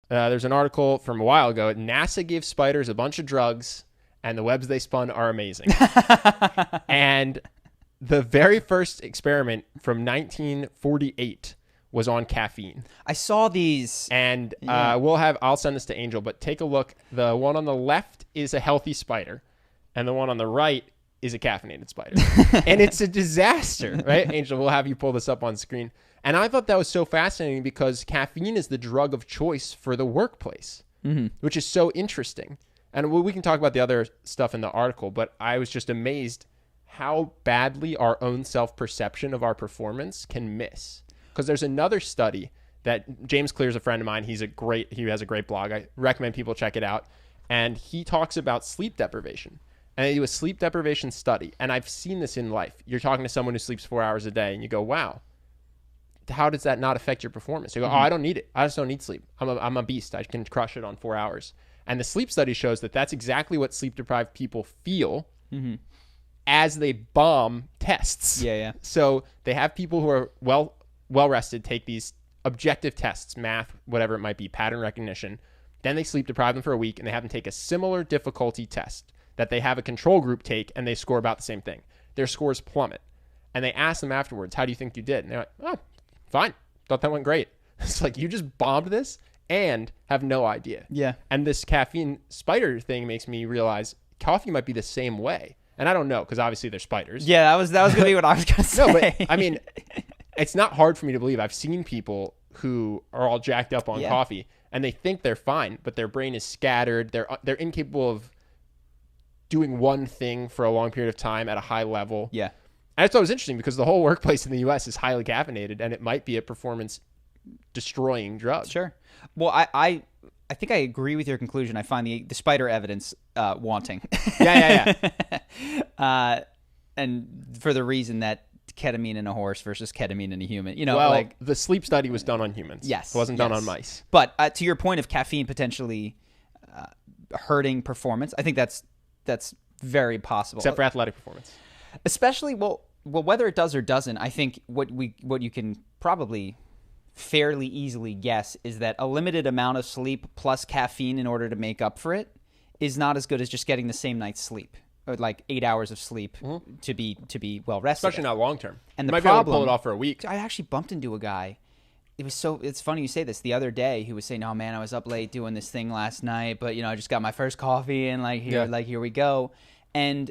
There's an article from a while ago. NASA gave spiders a bunch of drugs, and the webs they spun are amazing. And the very first experiment from 1948 was on caffeine. I saw these. And I'll send this to Angel, but take a look. The one on the left is a healthy spider, and the one on the right is a caffeinated spider. And it's a disaster, right? Angel, we'll have you pull this up on screen. And I thought that was so fascinating because caffeine is the drug of choice for the workplace, which is so interesting. And we can talk about the other stuff in the article, but I was just amazed how badly our own self-perception of our performance can miss. Because there's another study that James Clear is a friend of mine. He has a great blog. I recommend people check it out. And he talks about sleep deprivation. And they do a sleep deprivation study. And I've seen this in life. You're talking to someone who sleeps 4 hours a day and you go, wow, how does that not affect your performance? You go, oh, I don't need it. I just don't need sleep. I'm a beast. I can crush it on 4 hours. And the sleep study shows that that's exactly what sleep deprived people feel as they bomb tests. Yeah. So they have people who are well rested take these objective tests, math, whatever it might be, pattern recognition. Then they sleep deprive them for a week and they have them take a similar difficulty test that they have a control group take, and they score about the same thing. Their scores plummet. And they ask them afterwards, how do you think you did? And they're like, oh, fine. Thought that went great. It's like, you just bombed this and have no idea. Yeah. And this caffeine spider thing makes me realize coffee might be the same way. And I don't know, because obviously they're spiders. Yeah, that was going to be what I was going to say. No, but I mean, it's not hard for me to believe. I've seen people who are all jacked up on coffee, and they think they're fine, but their brain is scattered. They're incapable of doing one thing for a long period of time at a high level. Yeah. And I thought it was interesting because the whole workplace in the U.S. is highly caffeinated, and it might be a performance-destroying drug. Sure. Well, I think I agree with your conclusion. I find the spider evidence wanting. Yeah. And for the reason that ketamine in a horse versus ketamine in a human. The sleep study was done on humans. Yes. It wasn't done on mice. But to your point of caffeine potentially hurting performance, I think that's very possible. Except for athletic performance. Especially, well, whether it does or doesn't, I think what you can probably fairly easily guess is that a limited amount of sleep plus caffeine in order to make up for it is not as good as just getting the same night's sleep, or like 8 hours of sleep to be well rested. Especially not long term. And you might be able to pull it off for a week. I actually bumped into a guy. It's funny you say this. The other day, he was saying, "Oh man, I was up late doing this thing last night, but I just got my first coffee and here we go." And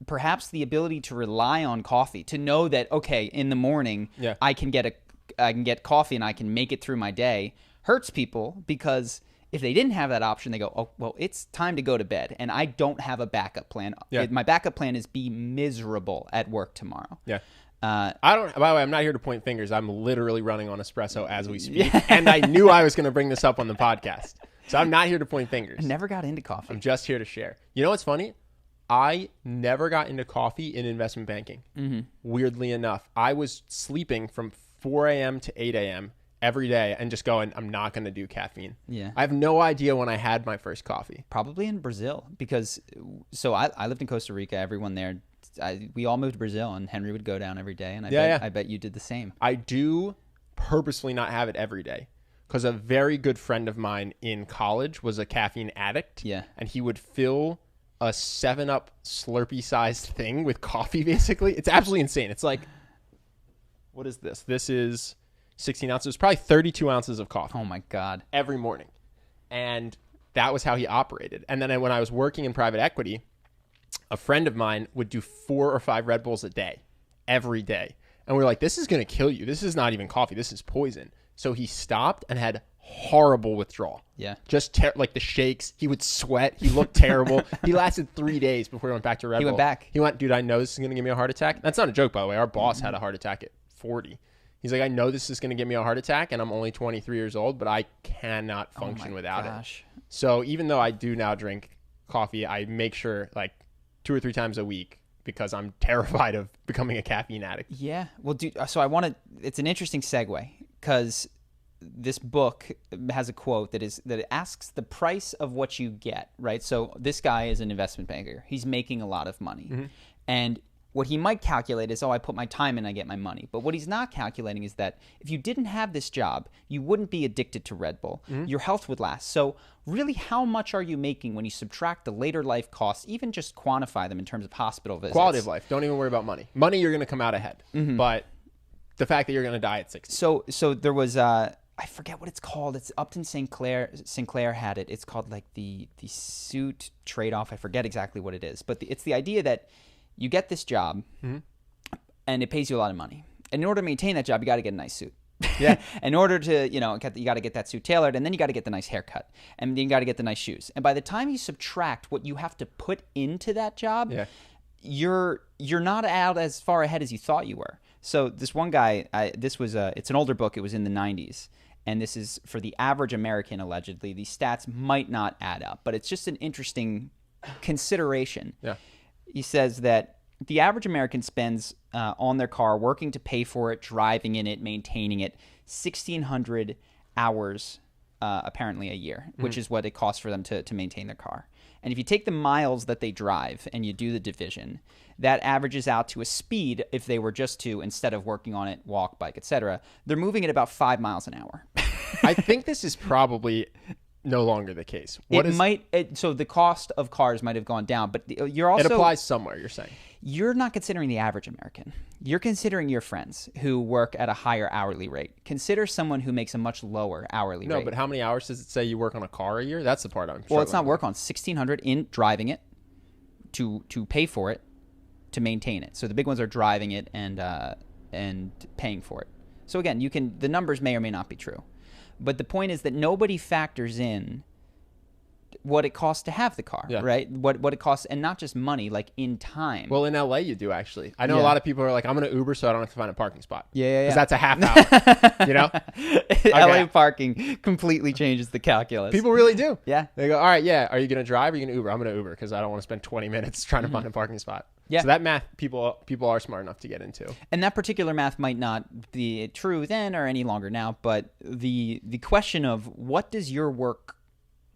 perhaps the ability to rely on coffee, to know that okay, in the morning, I can get coffee and I can make it through my day, hurts people because if they didn't have that option, they go, "Oh, well, it's time to go to bed, and I don't have a backup plan. My backup plan is be miserable at work tomorrow." Yeah. By the way, I'm not here to point fingers. I'm literally running on espresso as we speak. And I knew I was going to bring this up on the podcast. So I'm not here to point fingers. I never got into coffee. I'm just here to share. You know what's funny? I never got into coffee in investment banking. Weirdly enough, I was sleeping from 4 a.m. to 8 a.m. every day and just going, I'm not going to do caffeine. Yeah. I have no idea when I had my first coffee. Probably in Brazil because I lived in Costa Rica. Everyone there, we all moved to Brazil, and Henry would go down every day, and I bet you did the same. I do purposely not have it every day because a very good friend of mine in college was a caffeine addict. Yeah. And he would fill a 7-Up Slurpee-sized thing with coffee, basically. It's absolutely insane. It's like, what is this? This is 16 ounces. Probably 32 ounces of coffee. Oh, my God. Every morning. And that was how he operated. And then when I was working in private equity, a friend of mine would do 4 or 5 Red Bulls a day, every day. And we were like, this is going to kill you. This is not even coffee. This is poison. So he stopped and had horrible withdrawal. Yeah. Just like the shakes. He would sweat. He looked terrible. He lasted 3 days before he went back to Red Bull. He went back. He went, dude, I know this is going to give me a heart attack. That's not a joke, by the way. Our boss had a heart attack at 40. He's like, I know this is going to give me a heart attack, and I'm only 23 years old, but I cannot function without it. So even though I do now drink coffee, I make sure like 2 or 3 times a week because I'm terrified of becoming a caffeine addict. Yeah. Well, dude, so it's an interesting segue because this book has a quote that it asks the price of what you get, right? So this guy is an investment banker. He's making a lot of money. And what he might calculate is, I put my time in, I get my money. But what he's not calculating is that if you didn't have this job, you wouldn't be addicted to Red Bull. Your health would last. So really, how much are you making when you subtract the later life costs, even just quantify them in terms of hospital visits? Quality of life. Don't even worry about money. Money, you're going to come out ahead. But the fact that you're going to die at 60. So there was, I forget what it's called. It's Upton Sinclair had it. It's called like the suit trade-off. I forget exactly what it is. But it's the idea that you get this job, and it pays you a lot of money. And in order to maintain that job, you got to get a nice suit. Yeah. In order to, you got to get that suit tailored, and then you got to get the nice haircut, and then you got to get the nice shoes. And by the time you subtract what you have to put into that job, you're not out as far ahead as you thought you were. So this one guy, it's an older book. It was in the 90s. And this is for the average American, allegedly. These stats might not add up, but it's just an interesting consideration. Yeah. He says that the average American spends on their car, working to pay for it, driving in it, maintaining it, 1,600 hours apparently a year, which is what it costs for them to maintain their car. And if you take the miles that they drive and you do the division, that averages out to a speed, if they were just to, instead of working on it, walk, bike, etc., they're moving at about 5 miles an hour. I think this is probably no longer the case. So the cost of cars might have gone down, but you're also... It applies somewhere, you're saying. You're not considering the average American. You're considering your friends who work at a higher hourly rate. Consider someone who makes a much lower hourly rate. No, but how many hours does it say you work on a car a year? That's the part I'm struggling Well, it's not with. work on 1,600 in driving it, to pay for it, to maintain it. So the big ones are driving it and paying for it. So again, the numbers may or may not be true. But the point is that nobody factors in what it costs to have the car, right? What it costs, and not just money, like in time. Well, in LA, you do actually. I know a lot of people are like, I'm going to Uber so I don't have to find a parking spot. Yeah. Because that's a half hour, you know? LA parking completely changes the calculus. People really do. Yeah. They go, all right, are you going to drive or are you going to Uber? I'm going to Uber because I don't want to spend 20 minutes trying to find a parking spot. Yeah. So that math, people are smart enough to get into. And that particular math might not be true then or any longer now, but the question of what does your work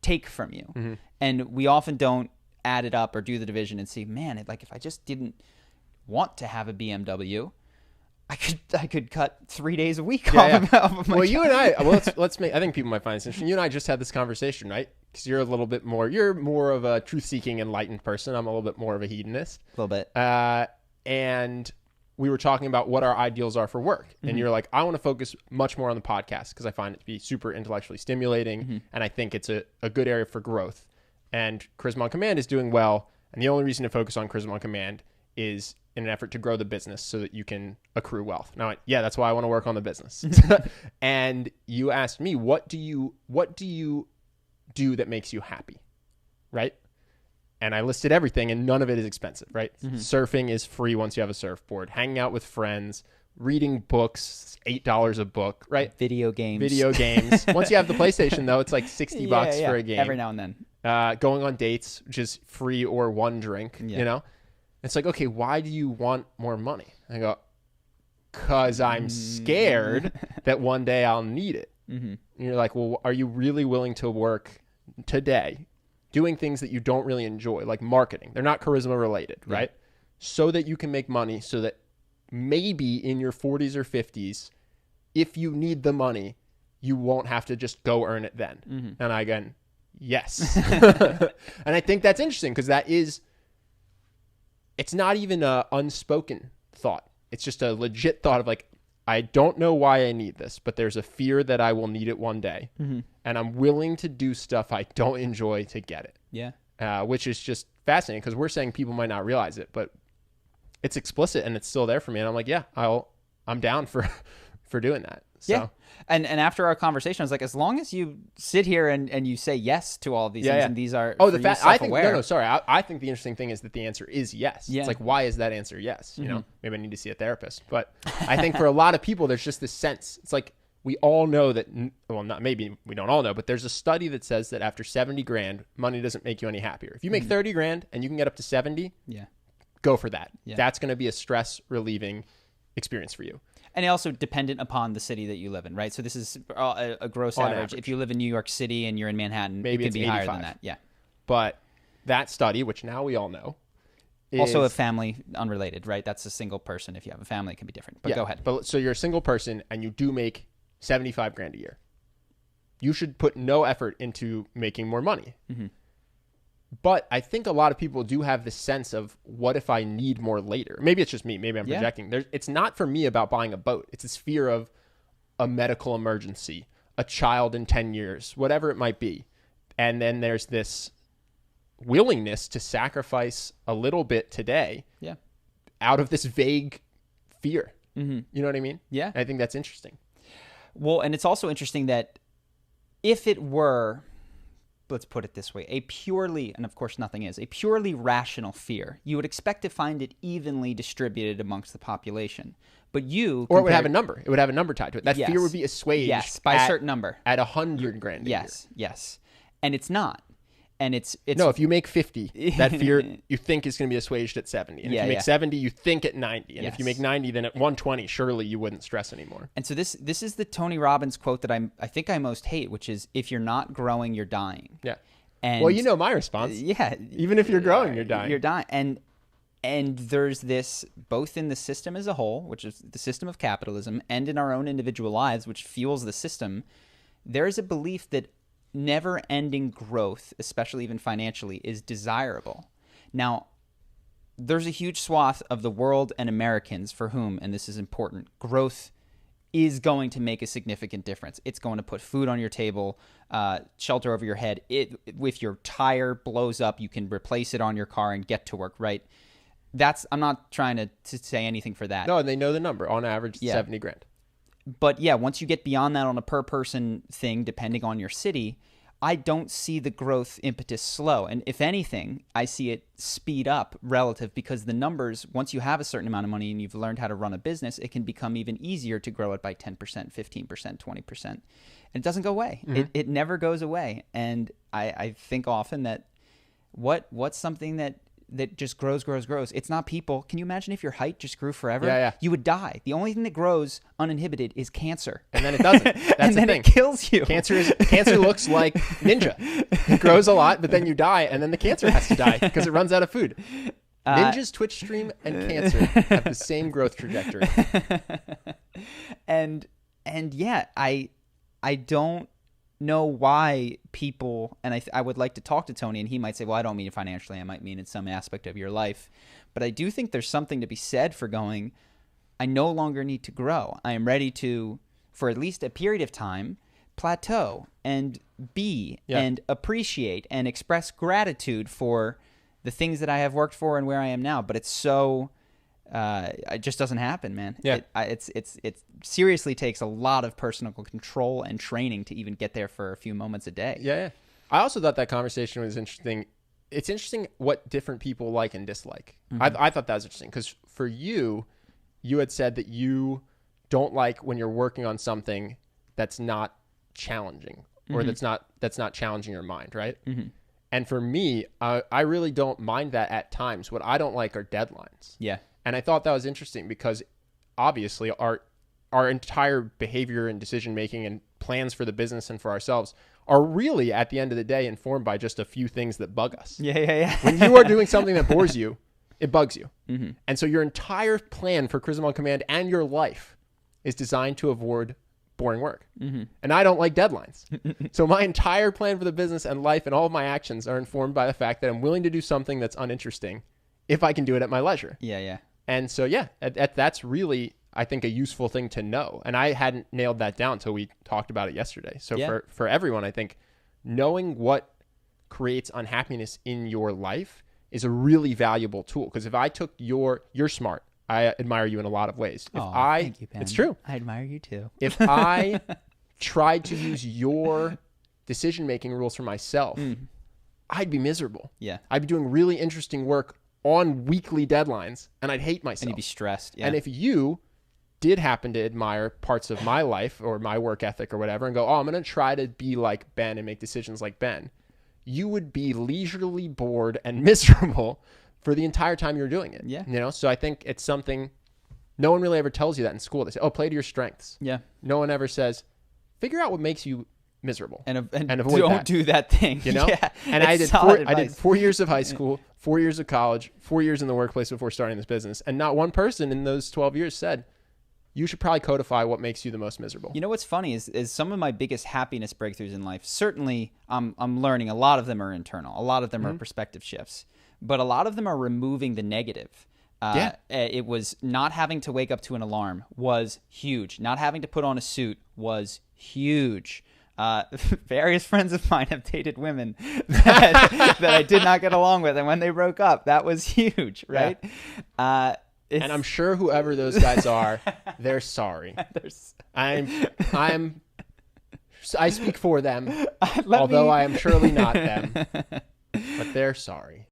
take from you, and we often don't add it up or do the division and see, man, if I just didn't want to have a BMW, I could cut 3 days a week off of my job. You and I, let's make. I think people might find this interesting. You and I just had this conversation, right? Because you're more of a truth-seeking, enlightened person. I'm a little bit more of a hedonist. A little bit. And we were talking about what our ideals are for work. And you're like, I want to focus much more on the podcast because I find it to be super intellectually stimulating. And I think it's a good area for growth. And Charisma on Command is doing well. And the only reason to focus on Charisma on Command is in an effort to grow the business so that you can accrue wealth. Now, that's why I want to work on the business. And you asked me, what do you do that makes you happy? Right? And I listed everything, and none of it is expensive, right? Surfing is free once you have a surfboard. Hanging out with friends, reading books, $8 a book, right? Video games. Once you have the PlayStation, though, it's like $60 for a game. Every now and then. Going on dates, which is free or one drink, you know? It's like, okay, why do you want more money? I go, because I'm scared that one day I'll need it. And you're like, well, are you really willing to work today doing things that you don't really enjoy, like marketing? They're not charisma related, right? So that you can make money, so that maybe in your 40s or 50s, if you need the money, you won't have to just go earn it then. And again, yes. And I think that's interesting because it's not even a unspoken thought. It's just a legit thought of like, I don't know why I need this, but there's a fear that I will need it one day. And I'm willing to do stuff I don't enjoy to get it. Yeah. Which is just fascinating because we're saying people might not realize it, but it's explicit and it's still there for me. And I'm like, I'm down for doing that. So. Yeah. And after our conversation, I was like, as long as you sit here and you say yes to all of these things, and these are I think I think the interesting thing is that the answer is yes. It's like, why is that answer yes? You know, maybe I need to see a therapist. But I think for a lot of people, there's just this sense. It's like we all know that. Well, not maybe we don't all know, but there's a study that says that after 70 grand, money doesn't make you any happier. If you make 30 grand and you can get up to 70, go for that. That's going to be a stress relieving experience for you. And also dependent upon the city that you live in, right? So this is a gross average. If you live in New York City and you're in Manhattan, maybe it can be higher than that. Yeah. But that study, which now we all know, Also a family unrelated, right? That's a single person. If you have a family, it can be different. But go ahead. But so you're a single person and you do make 75 grand a year. You should put no effort into making more money. Mm-hmm. But I think a lot of people do have this sense of, what if I need more later? Maybe it's just me. Maybe I'm projecting. It's not for me about buying a boat. It's this fear of a medical emergency, a child in 10 years, whatever it might be. And then there's this willingness to sacrifice a little bit today out of this vague fear. Mm-hmm. You know what I mean? Yeah. And I think that's interesting. Well, and it's also interesting that if it were, let's put it this way, a purely, and of course nothing is, a purely rational fear, you would expect to find it evenly distributed amongst the population. But Or it would have a number. It would have a number tied to it. That fear would be assuaged by a certain number. At 100 grand a year. Yes. And it's not. And it's no, if you make 50, that fear you think is going to be assuaged at 70. And if you make 70, you think at 90. And if you make 90, then at 120, surely you wouldn't stress anymore. And so this is the Tony Robbins quote that I think I most hate, which is, if you're not growing, you're dying. Yeah. And well, you know my response. Yeah. Even if you're growing, you're dying. You're dying. And there's this, both in the system as a whole, which is the system of capitalism, and in our own individual lives, which fuels the system, there is a belief that never-ending growth, especially even financially, is desirable. Now, there's a huge swath of the world and Americans for whom, and this is important, growth is going to make a significant difference. It's going to put food on your table, shelter over your head. If your tire blows up, you can replace it on your car and get to work, right? I'm not trying to say anything for that. No, and they know the number. On average, 70 grand. But yeah, once you get beyond that on a per person thing, depending on your city, I don't see the growth impetus slow. And if anything, I see it speed up relative, because the numbers, once you have a certain amount of money and you've learned how to run a business, it can become even easier to grow it by 10%, 15%, 20%. And it doesn't go away. Mm-hmm. It never goes away. And I think often that what's something that just grows. It's not people. Can you imagine if your height just grew forever? Yeah. You would die. The only thing that grows uninhibited is cancer. And then it doesn't. That's and then the thing. It kills you. Cancer looks like Ninja. It grows a lot, but then you die, and then the cancer has to die because it runs out of food. Ninja's Twitch stream and cancer have the same growth trajectory. And yeah, I don't know why people, and I would like to talk to Tony, and he might say, well, I don't mean financially, I might mean in some aspect of your life. But I do think there's something to be said for going, I no longer need to grow. I am ready to, for at least a period of time, plateau and be and appreciate and express gratitude for the things that I have worked for and where I am now. But it's so... it just doesn't happen, man. Yeah. It seriously takes a lot of personal control and training to even get there for a few moments a day. Yeah. I also thought that conversation was interesting. It's interesting what different people like and dislike. Mm-hmm. I thought that was interesting because for you had said that you don't like when you're working on something that's not challenging or that's not challenging your mind, right? Mm-hmm. And for me, I really don't mind that at times. What I don't like are deadlines. Yeah. And I thought that was interesting because obviously our entire behavior and decision making and plans for the business and for ourselves are really at the end of the day informed by just a few things that bug us. Yeah. When you are doing something that bores you, it bugs you. Mm-hmm. And so your entire plan for Charisma on Command and your life is designed to avoid boring work. Mm-hmm. And I don't like deadlines. So my entire plan for the business and life and all of my actions are informed by the fact that I'm willing to do something that's uninteresting if I can do it at my leisure. Yeah. And so, that's really, I think, a useful thing to know. And I hadn't nailed that down until we talked about it yesterday. So for everyone, I think knowing what creates unhappiness in your life is a really valuable tool. Because if I took you're smart. I admire you in a lot of ways. Thank you, Ben. It's true. I admire you too. If I tried to use your decision-making rules for myself, I'd be miserable. Yeah. I'd be doing really interesting work on weekly deadlines, and I'd hate myself. And you'd be stressed. Yeah. And if you did happen to admire parts of my life or my work ethic or whatever and go, I'm going to try to be like Ben and make decisions like Ben, you would be leisurely bored and miserable for the entire time you're doing it. Yeah. So I think it's something no one really ever tells you that in school. They say, play to your strengths. Yeah. No one ever says, figure out what makes you miserable and avoid don't that. do that thing. You know, Yeah, and I did 4 years of high school, 4 years of college, 4 years in the workplace before starting this business, and not one person in those 12 years said you should probably codify what makes you the most miserable. You know what's funny is some of my biggest happiness breakthroughs in life. Certainly, I'm learning. A lot of them are internal. A lot of them are perspective shifts, but a lot of them are removing the negative. It was not having to wake up to an alarm was huge. Not having to put on a suit was huge. Various friends of mine have dated women that I did not get along with, and when they broke up, that was huge, right? Yeah. And I'm sure whoever those guys are, they're sorry. I speak for them, although I am surely not them, but they're sorry.